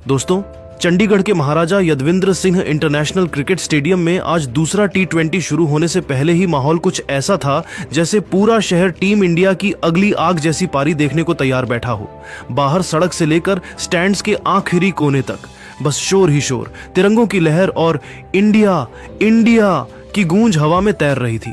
दोस्तों, चंडीगढ़ के महाराजा यदविंद्र Singh international cricket stadium में आज दूसरा T20 शुरू होने से पहले ही माहौल कुछ ऐसा था जैसे पूरा शहर टीम इंडिया की अगली आग जैसी पारी देखने को तैयार बैठा हो। बाहर सड़क से लेकर स्टैंड्स के आखिरी कोने तक बस शोर ही शोर, तिरंगों की लहर और इंडिया इंडिया की गूंज हवा में तैर रही थी।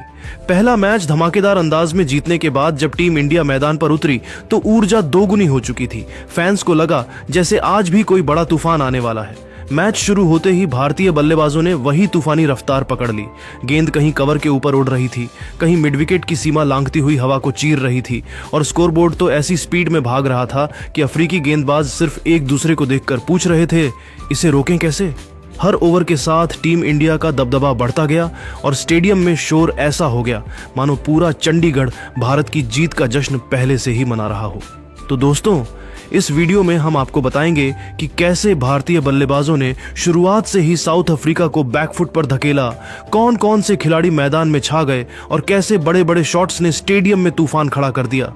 पहला मैच धमाकेदार अंदाज में जीतने के बाद जब टीम इंडिया मैदान पर उतरी तो ऊर्जा दोगुनी हो चुकी थी। फैंस को लगा जैसे आज भी कोई बड़ा तूफान आने वाला है। मैच शुरू होते ही भारतीय बल्लेबाजों ने वही तूफानी रफ्तार पकड़ ली। गेंद कहीं कवर के ऊपर उड़ रही थी, कहीं मिड विकेट की सीमा लांघती हुई हवा को चीर रही थी और स्कोरबोर्ड तो ऐसी स्पीड में भाग रहा था कि अफ्रीकी गेंदबाज सिर्फ एक दूसरे को देखकर पूछ रहे थे, इसे रोकें कैसे। हर ओवर के साथ टीम इंडिया का दबदबा बढ़ता गया और स्टेडियम में शोर ऐसा हो गया मानो पूरा चंडीगढ़ भारत की जीत का जश्न पहले से ही मना रहा हो। तो दोस्तों, इस वीडियो में हम आपको बताएंगे कि कैसे भारतीय बल्लेबाजों ने शुरुआत से ही साउथ अफ्रीका को बैकफुट पर धकेला, कौन कौन से खिलाड़ी मैदान में छा गए और कैसे बड़े बड़े शॉट्स ने स्टेडियम में तूफान खड़ा कर दिया।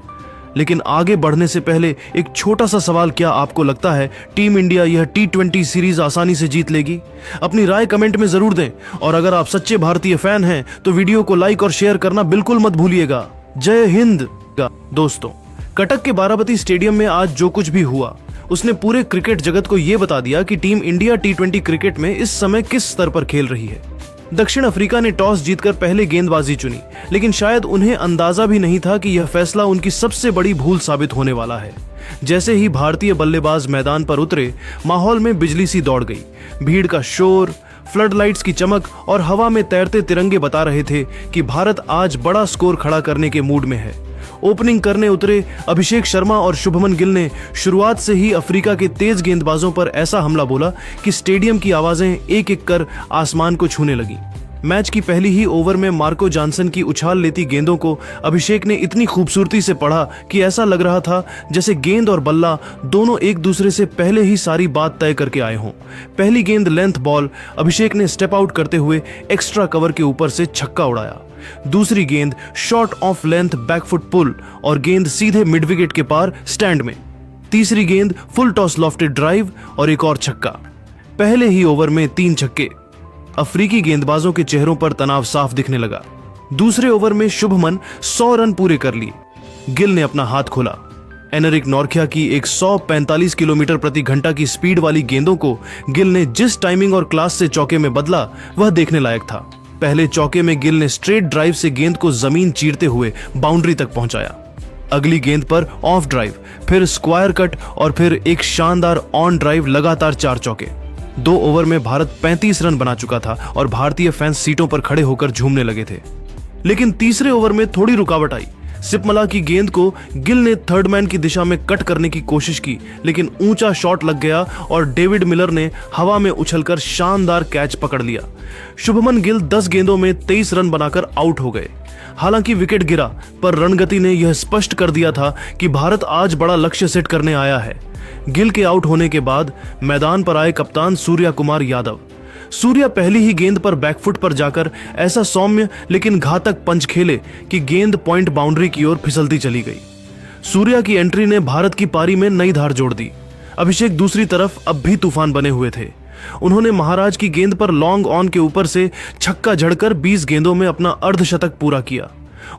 लेकिन आगे बढ़ने से पहले एक छोटा सा सवाल, क्या आपको लगता है टीम इंडिया यह T20 सीरीज आसानी से जीत लेगी? अपनी राय कमेंट में जरूर दें और अगर आप सच्चे भारतीय फैन हैं तो वीडियो को लाइक और शेयर करना बिल्कुल मत भूलिएगा। जय हिंद। दोस्तों, कटक के बाराबती स्टेडियम में आज जो कुछ भी हुआ उसने पूरे क्रिकेट जगत को यह बता दिया कि टीम इंडिया T20 क्रिकेट में इस समय किस स्तर पर खेल रही है। दक्षिण अफ्रीका ने टॉस जीतकर पहले गेंदबाजी चुनी, लेकिन शायद उन्हें अंदाजा भी नहीं था कि यह फैसला उनकी सबसे बड़ी भूल साबित होने वाला है। जैसे ही भारतीय बल्लेबाज मैदान पर उतरे, माहौल में बिजली सी दौड़ गई। भीड़ का शोर, फ्लड लाइट्स की चमक और हवा में तैरते तिरंगे बता रहे थे कि भारत आज बड़ा स्कोर खड़ा करने के मूड में है। ओपनिंग करने उतरे अभिषेक शर्मा और शुभमन गिल ने शुरुआत से ही अफ्रीका के तेज गेंदबाजों पर ऐसा हमला बोला कि स्टेडियम की आवाजें एक एक कर आसमान को छूने लगी। मैच की पहली ही ओवर में मार्को जॉनसन की उछाल लेती गेंदों को अभिषेक ने इतनी खूबसूरती से पढ़ा कि ऐसा लग रहा था जैसे गेंद और बल्ला दोनों एक दूसरे से पहले ही सारी बात तय करके आए हों। पहली गेंद लेंथ बॉल, अभिषेक ने स्टेप आउट करते हुए एक्स्ट्रा कवर के ऊपर से छक्का उड़ाया। दूसरी गेंद शॉर्ट ऑफ लेंथ बैकफुट पुल और गेंद सीधे मिड विकेट के पार स्टैंड में। तीसरी गेंद फुल टॉस लॉफ्टेड ड्राइव और एक और छक्का। पहले ही ओवर में 3 छक्के। अफ्रीकी गेंदबाजों के चेहरों पर तनाव साफ दिखने लगा। दूसरे ओवर में शुभमन 100 रन पूरे कर लिए। गिल ने अपना हाथ खोला। एनरिक नॉर्किया की 145 किलोमीटर प्रति घंटा की स्पीड वाली गेंदों को गिल ने जिस टाइमिंग और क्लास से चौके में बदला वह देखने लायक था। पहले चौके में गिल ने स्ट्रेट ड्राइव से गेंद को जमीन चीरते हुए बाउंड्री तक पहुंचाया। अगली गेंद पर ऑफ ड्राइव, फिर स्क्वायर कट और फिर एक शानदार ऑन ड्राइव, लगातार 4 चौके। 2 ओवर में भारत 35 रन बना चुका था और भारतीय फैंस सीटों पर खड़े होकर झूमने लगे थे। लेकिन तीसरे ओवर में थोड़ी रुकावट आई। सिपमला की गेंद को गिल ने थर्ड मैन की दिशा में कट करने की कोशिश की, लेकिन ऊंचा शॉट लग गया और डेविड मिलर ने हवा में उछलकर शानदार कैच पकड़ लिया। शुभमन गिल 10 गेंदों में 23 रन बनाकर आउट हो गए। हालांकि विकेट गिरा, पर रणगति ने यह स्पष्ट कर दिया था कि भारत आज बड़ा लक्ष्य सेट करने आया है। गिल के आउट होने के बाद मैदान पर आए कप्तान सूर्या कुमार यादव। सूर्या पहली ही गेंद पर बैकफुट पर जाकर ऐसा सौम्य लेकिन घातक पंच खेले कि गेंद पॉइंट बाउंड्री की ओर फिसलती चली गई। सूर्या की एंट्री ने भारत की पारी में नई धार जोड़ दी। अभिषेक दूसरी तरफ अब भी तूफान बने हुए थे। उन्होंने महाराज की गेंद पर लॉन्ग ऑन के ऊपर से छक्का जड़कर 20 गेंदों में अपना अर्धशतक पूरा किया।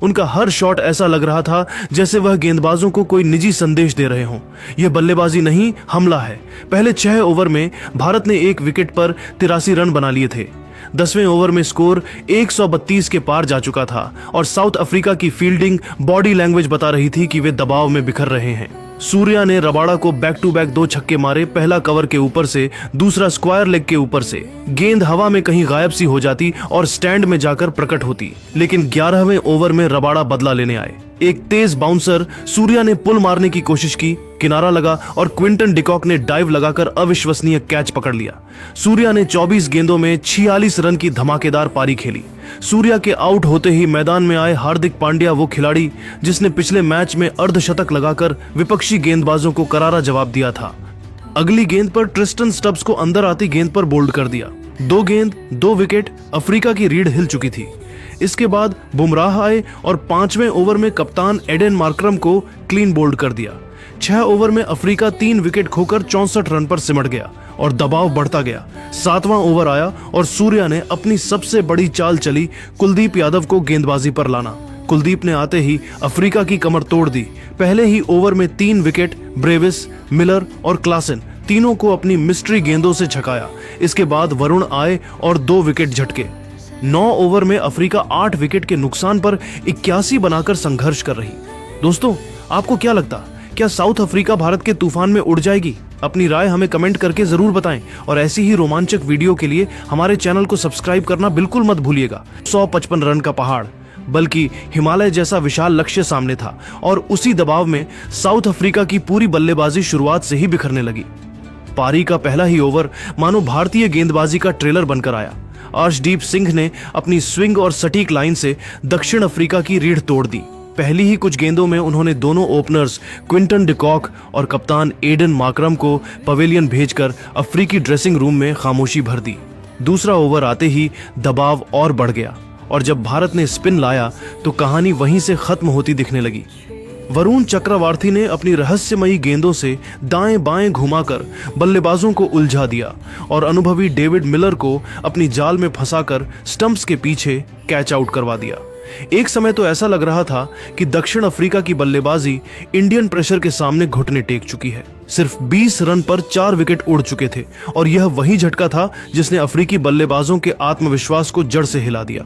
उनका हर शॉट ऐसा लग रहा था जैसे वह गेंदबाजों को कोई निजी संदेश दे रहे हों। यह बल्लेबाजी नहीं, हमला है। पहले 6 ओवर में भारत ने 1 विकेट पर 83 रन बना लिए थे। 10वें ओवर में स्कोर 132 के पार जा चुका था और साउथ अफ्रीका की फील्डिंग बॉडी लैंग्वेज बता रही थी कि वे दबाव में बिखर रहे हैं। सूर्या ने रबाड़ा को बैक टू बैक 2 छक्के मारे, पहला कवर के ऊपर से, दूसरा स्क्वायर लेग के ऊपर से। गेंद हवा में कहीं गायब सी हो जाती और स्टैंड में जाकर प्रकट होती। लेकिन 11वें ओवर में रबाड़ा बदला लेने आए। एक तेज बाउंसर सूर्या ने पुल मारने की कोशिश की, किनारा लगा और क्विंटन डिकॉक ने डाइव लगाकर अविश्वसनीय कैच पकड़ लिया। सूर्या ने 24 गेंदों में 46 रन की धमाकेदार पारी खेली। सूर्या के आउट होते ही मैदान में आए हार्दिक पांड्या, वो खिलाड़ी जिसने पिछले मैच में अर्धशतक लगाकर विपक्षी गेंदबाजों को करारा जवाब दिया था। अगली गेंद पर ट्रिस्टन स्टब्स को अंदर आती गेंद पर बोल्ड कर दिया। 2 गेंद 2 विकेट, अफ्रीका की रीढ़ हिल चुकी थी। इसके बाद बुमराह आए और 5वें ओवर में कप्तान एडेन मार्करम को क्लीन बोल्ड कर दिया। 6 ओवर में अफ्रीका 3 विकेट खोकर 64 रन पर सिमट गया और दबाव बढ़ता गया। 7वां ओवर आया और सूर्या ने अपनी सबसे बड़ी चाल चली कुलदीप यादव को गेंदबाजी पर लाना। कुलदीप ने आते ही अफ्रीका की कमर तोड़ दी। पहले ही ओवर में 3 विकेट ब्रेविस, मिलर और क्लासन तीनों को अपनी मिस्ट्री गेंदों से छकाया। इसके बाद वरुण आए और 2 विकेट झटके। 9 ओवर में अफ्रीका 8 विकेट के नुकसान पर 81 बनाकर संघर्ष कर रही। दोस्तों, आपको क्या लगता, क्या साउथ अफ्रीका भारत के तूफान में उड़ जाएगी? अपनी राय हमें कमेंट करके जरूर बताएं और ऐसी ही रोमांचक वीडियो के लिए हमारे चैनल को सब्सक्राइब करना बिल्कुल मत भूलिएगा। 155 रन का पहाड़ बल्कि हिमालय जैसा विशाल लक्ष्य सामने था और उसी दबाव में साउथ अफ्रीका की पूरी बल्लेबाजी शुरुआत से ही बिखरने लगी। पारी का पहला ही ओवर मानो भारतीय गेंदबाजी का ट्रेलर बनकर आया। अर्शदीप सिंह ने अपनी स्विंग और सटीक लाइन से दक्षिण अफ्रीका की रीढ़ तोड़ दी। पहली ही कुछ गेंदों में उन्होंने दोनों ओपनर्स क्विंटन डिकॉक और कप्तान एडन मार्करम को पवेलियन भेजकर अफ्रीकी ड्रेसिंग रूम में खामोशी भर दी। दूसरा ओवर आते ही दबाव और बढ़ गया और जब भारत ने स्पिन लाया तो कहानी वहीं से खत्म होती दिखने लगी। वरुण चक्रवर्ती ने अपनी रहस्यमयी गेंदों से दाएं बाएं घुमाकर बल्लेबाजों को उलझा दिया और अनुभवी डेविड मिलर को अपनी जाल में फंसाकर स्टंप्स के पीछे कैच आउट करवा दिया। एक समय तो ऐसा लग रहा था कि दक्षिण अफ्रीका की बल्लेबाजी इंडियन प्रेशर के सामने घुटने टेक चुकी है। सिर्फ 20 रन पर 4 विकेट उड़ चुके थे और यह वही झटका था जिसने अफ्रीकी बल्लेबाजों के आत्मविश्वास को जड़ से हिला दिया।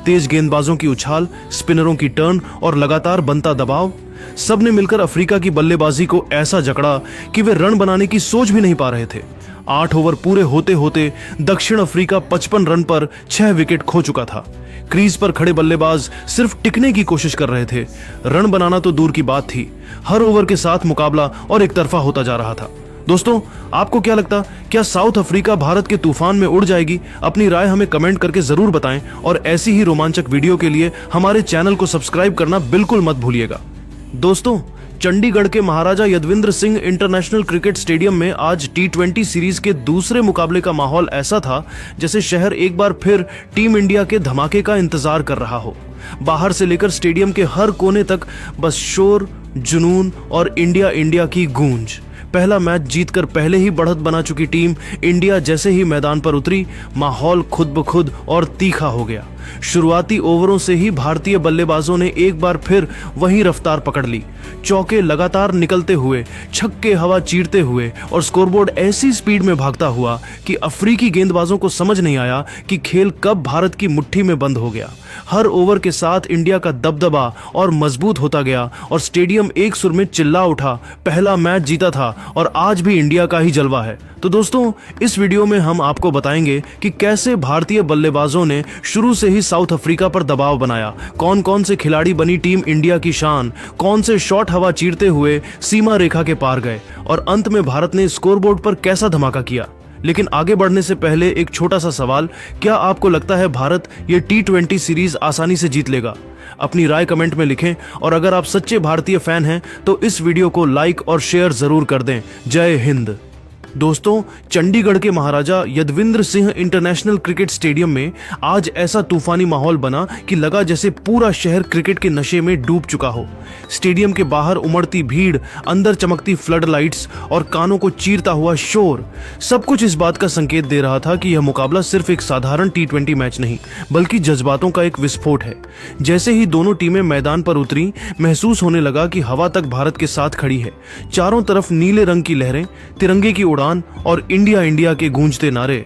तेज गेंदबाजों की उछाल, स्पिनरों की टर्न और लगातार बनता दबाव, सब ने मिलकर अफ्रीका की बल्लेबाजी को ऐसा जकड़ा कि वे रन बनाने की सोच भी नहीं पा रहे थे। 8 ओवर पूरे होते होते दक्षिण अफ्रीका 55 रन पर 6 विकेट खो चुका था। क्रीज पर खड़े बल्लेबाज सिर्फ टिकने की कोशिश कर रहे थे, रन बनाना तो दूर की बात थी। हर ओवर के साथ मुकाबला और एक तरफा होता जा रहा था। दोस्तों, आपको क्या लगता, क्या साउथ अफ्रीका भारत के तूफान में उड़ जाएगी? अपनी राय हमें कमेंट करके जरूर बताएं और ऐसी ही रोमांचक वीडियो के लिए हमारे चैनल को सब्सक्राइब करना बिल्कुल मत भूलिएगा। दोस्तों, चंडीगढ़ के महाराजा यदविंद्र सिंह इंटरनेशनल क्रिकेट स्टेडियम में आज T20 सीरीज के दूसरे मुकाबले का माहौल ऐसा था जैसे शहर एक बार फिर टीम इंडिया के धमाके का इंतजार कर रहा हो। बाहर से लेकर स्टेडियम के हर कोने तक बस शोर, जुनून और इंडिया इंडिया की गूंज। पहला मैच जीतकर पहले ही बढ़त बना चुकी टीम इंडिया जैसे ही मैदान पर उतरी, माहौल खुद ब खुद और तीखा हो गया। शुरुआती ओवरों से ही भारतीय बल्लेबाजों ने एक बार फिर वही रफ्तार पकड़ ली। चौके लगातार निकलते हुए, छक्के हवा चीरते हुए और स्कोरबोर्ड ऐसी स्पीड में भागता हुआ कि अफ्रीकी गेंदबाजों को समझ नहीं आया कि खेल कब भारत की मुट्ठी में बंद हो गया। हर ओवर के साथ इंडिया का दबदबा और मजबूत होता गया और स्टेडियम एक सुर में चिल्ला उठा, पहला मैच जीता था और आज भी इंडिया का ही जलवा है। तो दोस्तों, इस वीडियो में हम आपको बताएंगे कि कैसे भारतीय बल्लेबाजों ने शुरू से ही साउथ अफ्रीका पर दबाव बनाया, कौन कौन से खिलाड़ी बनी टीम इंडिया की शान, कौन से शॉट हवा चीरते हुए सीमा रेखा के पार गए और अंत में भारत ने स्कोरबोर्ड पर कैसा धमाका किया। लेकिन आगे बढ़ने से पहले एक छोटा सा सवाल, क्या आपको लगता है भारत ये T20 सीरीज आसानी से जीत लेगा? अपनी राय कमेंट में लिखें और अगर आप सच्चे भारतीय फैन हैं तो इस वीडियो को लाइक और शेयर जरूर कर दें। जय हिंद। दोस्तों, चंडीगढ़ के महाराजा यदविंद्र सिंह इंटरनेशनल क्रिकेट स्टेडियम में आज ऐसा तूफानी माहौल बना कि लगा जैसे पूरा शहर क्रिकेट के नशे में डूब चुका हो। स्टेडियम के बाहर उमड़ती भीड़, अंदर चमकती फ्लड लाइट्स और कानों को चीरता हुआ शोर, सब कुछ इस बात का संकेत दे रहा था कि यह मुकाबला सिर्फ एक साधारण T20 मैच नहीं बल्कि जज्बातों का एक विस्फोट है। जैसे ही दोनों टीमें मैदान पर उतरी, महसूस होने लगा कि हवा तक भारत के साथ खड़ी है। चारों तरफ नीले रंग की लहरें, तिरंगे की उड़ान और इंडिया इंडिया के गूंजते नारे।